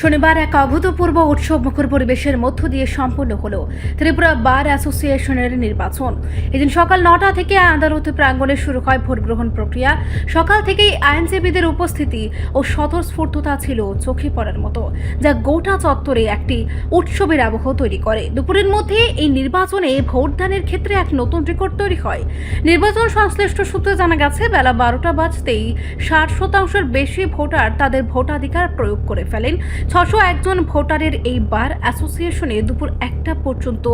শনিবার এক অভূতপূর্ব উৎসবমুখর পরিবেশের মধ্য দিয়ে সম্পন্ন হলো ত্রিপুরা বার অ্যাসোসিয়েশনের নির্বাচন। এদিন সকাল 9টা থেকে আদালত প্রাঙ্গণে শুরু হয় ভোট গ্রহণ প্রক্রিয়া। সকাল থেকেই আইনজীবীদের উপস্থিতি ও স্বতঃস্ফূর্ততা ছিল চোখে পড়ার মতো, যা গোটা চত্বরে একটি উৎসবের আবহ তৈরি করে। দুপুরের মধ্যে এই নির্বাচনে ভোটদানের ক্ষেত্রে এক নতুন রেকর্ড তৈরি হয়। নির্বাচন সংশ্লিষ্ট সূত্রে জানা গেছে, বেলা 12টা বাজতেই 60% বেশি ভোটার তাদের ভোটাধিকার প্রয়োগ করে ফেলেন। 601 জন ভোটারের এই বার অ্যাসোসিয়েশনে দুপুর 1টা পর্যন্ত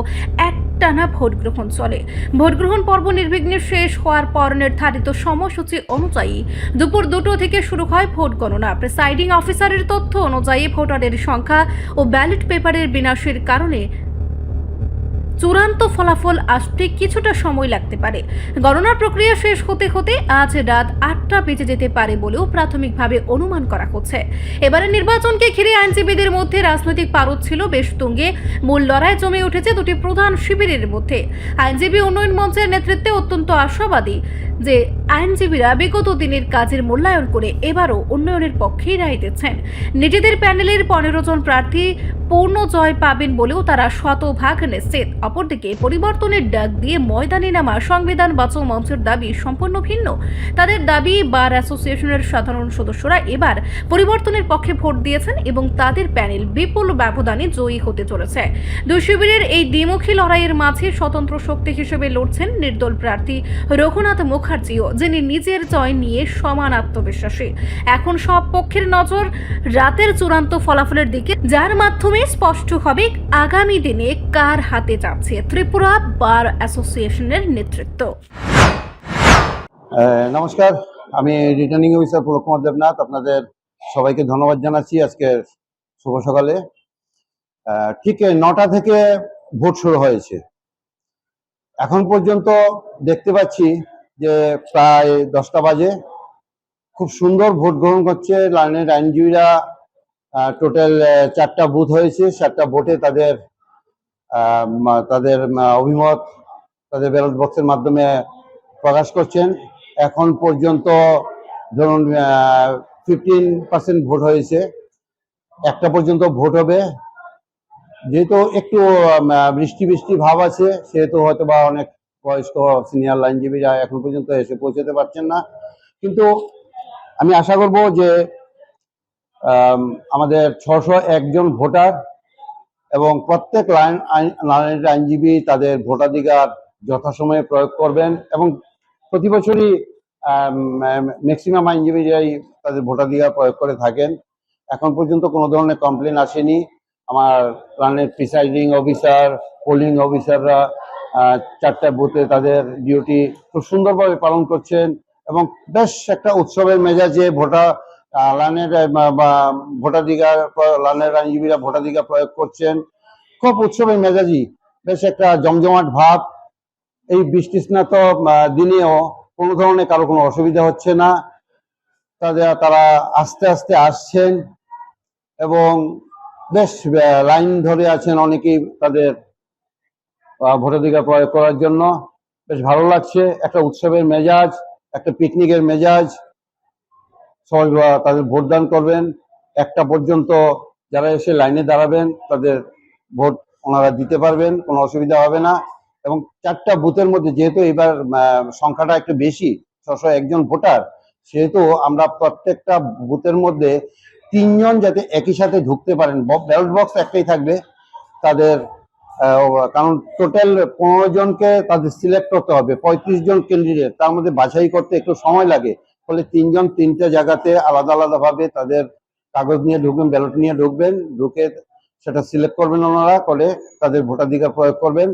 একটানা ভোট গ্রহণ চলে। ভোট গ্রহণ পর্ব নির্বিঘ্নে শেষ হওয়ার পর নির্ধারিত সময়সূচি অনুযায়ী দুপুর 2টো থেকে শুরু হয় ভোট গণনা। প্রিসাইডিং অফিসারের তথ্য অনুযায়ী ভোটারের সংখ্যা ও ব্যালট পেপারের বিন্যাসের কারণে চূড়ান্ত ফলাফল আসতে কিছুটা সময় লাগতে পারে। গণনার প্রক্রিয়া শেষ হতে হতে আজ রাত 8টা বেজে যেতে পারে বলেও প্রাথমিকভাবে অনুমান করা হচ্ছে। এবারে নির্বাচনকে ঘিরে আইনজীবীদের মধ্যে রাজনৈতিক পারদ ছিল বেশ তুঙ্গে। মূল লড়াই জমে উঠেছে দুটি প্রধান শিবিরের মধ্যে। আইনজীবী উন্নয়ন মঞ্চের নেতৃত্বে অত্যন্ত আশাবাদী যে আইনজীবীরা বিগত দিনের কাজের মূল্যায়ন করে এবারও উন্নয়নের পক্ষেই রায় দিচ্ছেন। নিজেদের প্যানেলের 15 জন প্রার্থী পূর্ণ জয় পাবেন বলেও তারা শতভাগ নিশ্চিত। অপরদিকে পরিবর্তনের ডাক দিয়ে ময়দানে নামা সংবিধান বাঁচাও মঞ্চের দাবি সম্পূর্ণ ভিন্ন। তাদের দাবি, বার অ্যাসোসিয়েশনের সাধারণ সদস্যরা এবার পরিবর্তনের পক্ষে ভোট দিয়েছেন এবং তাদের প্যানেল বিপুল ব্যবধানে জয়ী হতে চলেছে। দুই শিবিরের এই দ্বিমুখী লড়াইয়ের মাঝে স্বতন্ত্র শক্তি হিসেবে লড়ছেন নির্দল প্রার্থী রঘুনাথ মুখার্জিও, যিনি নিজের জয় নিয়ে সমান আত্মবিশ্বাসী। এখন সব পক্ষের নজর রাতের চূড়ান্ত ফলাফলের দিকে, যার মাধ্যমে স্পষ্ট হবে আগামী দিনে কার হাতে যাচ্ছে ত্রিপুরা বার অ্যাসোসিয়েশনের নেতৃত্ব। নমস্কার, আমি রিটার্নিং অফিসার পুলক কুমার দেবনাথ। আপনাদের সবাইকে ধন্যবাদ জানাচ্ছি আজকের শুভ সকালে। ঠিক 9টা থেকে ভোট শুরু হয়েছে। এখন পর্যন্ত দেখতে পাচ্ছি যে প্রায় 10টা বাজে। খুব সুন্দর ভোট গ্রহণ করছে লাইনের আইনজীবীরা। টোটাল 4টা বুথ হয়েছে। 4টা ভোটে তাদের অভিমত তাদের ব্যালট বক্সের মাধ্যমে প্রকাশ করছেন। এখন পর্যন্ত ধরুন 15% ভোট হয়েছে। 1টা পর্যন্ত ভোট হবে। যেহেতু একটু বৃষ্টি বৃষ্টি ভাব আছে, সেহেতু হয়তো বা অনেক বয়স্ক সিনিয়র আইনজীবীরা এখন পর্যন্ত এসে পৌঁছতে পারছেন না। কিন্তু আমি আশা করব যে আমাদের 601 জন ভোটার এবং প্রত্যেক লাইনের আইনজীবী তাদের ভোটাধিকার যথাসময়ে প্রয়োগ করবেন এবং প্রতি বছরই ম্যাক্সিমাম আইনজীবীরাই তাদের ভোটাধিকার প্রয়োগ করে থাকেন। এখন পর্যন্ত কোনো ধরনের কমপ্লেন আসেনি। আমার লাইনের প্রিসাইডিং অফিসার, পোলিং অফিসাররা 4টা বুথে তাদের ডিউটি খুব সুন্দরভাবে পালন করছেন এবং বেশ একটা উৎসবের মেজাজে লাইনের ভোটাধিকার লাইনের আইনজীবীরা ভোটাধিকার প্রয়োগ করছেন। খুব উৎসবের মেজাজি, বেশ একটা জমজমাট ভাব। এই বৃষ্টিস্নাত দিনেও কোনো ধরনের কারো কোনো অসুবিধা হচ্ছে না। তারা আস্তে আস্তে আসছেন এবং বেশ লাইন ধরে আছেন অনেকেই তাদের ভোটাধিকার প্রয়োগ করার জন্য। বেশ ভালো লাগছে, একটা উৎসবের মেজাজ, একটা পিকনিকের মেজাজ। সবাই তাদের ভোটদান করবেন। 1টা পর্যন্ত যারা এসে লাইনে দাঁড়াবেন তাদের ভোট ওনারা দিতে পারবেন, কোনো অসুবিধা হবে না। এবং 4টা বুথের মধ্যে যেহেতু এবার সংখ্যাটা একটু বেশি, 601 জন ভোটার, সেহেতু আমরা প্রত্যেকটা বুথের মধ্যে 3 জন যাতে একই সাথে ঢুকতে পারেন। ব্যালট বক্স একটাই থাকবে তাদের, কারণ টোটাল 15 জনকে তাদের সিলেক্ট করতে হবে। 35 জন ক্যান্ডিডেট, তার মধ্যে বাছাই করতে একটু সময় লাগে। ফলে 3 জন 3টে জায়গাতে আলাদা আলাদা ভাবে তাদের কাগজ নিয়ে ঢুকবেন, ব্যালট নিয়ে ঢুকবেন, ঢুকে সেটা সিলেক্ট করবেন ওনারা, করে তাদের ভোটাধিকার প্রয়োগ করবেন।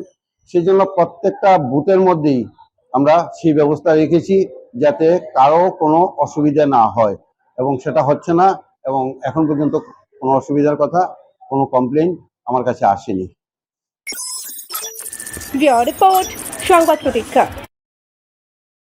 সেই জন্য প্রত্যেকটা বুথের মধ্যেই আমরা সেই ব্যবস্থা রেখেছি যাতে কারো কোনো অসুবিধা না হয়, এবং সেটা হচ্ছে না। এবং এখন পর্যন্ত কোনো অসুবিধার কথা, কোনো কমপ্লেইন আমার কাছে আসেনি। রিপোর্ট সংবাদ প্রতীক্ষা।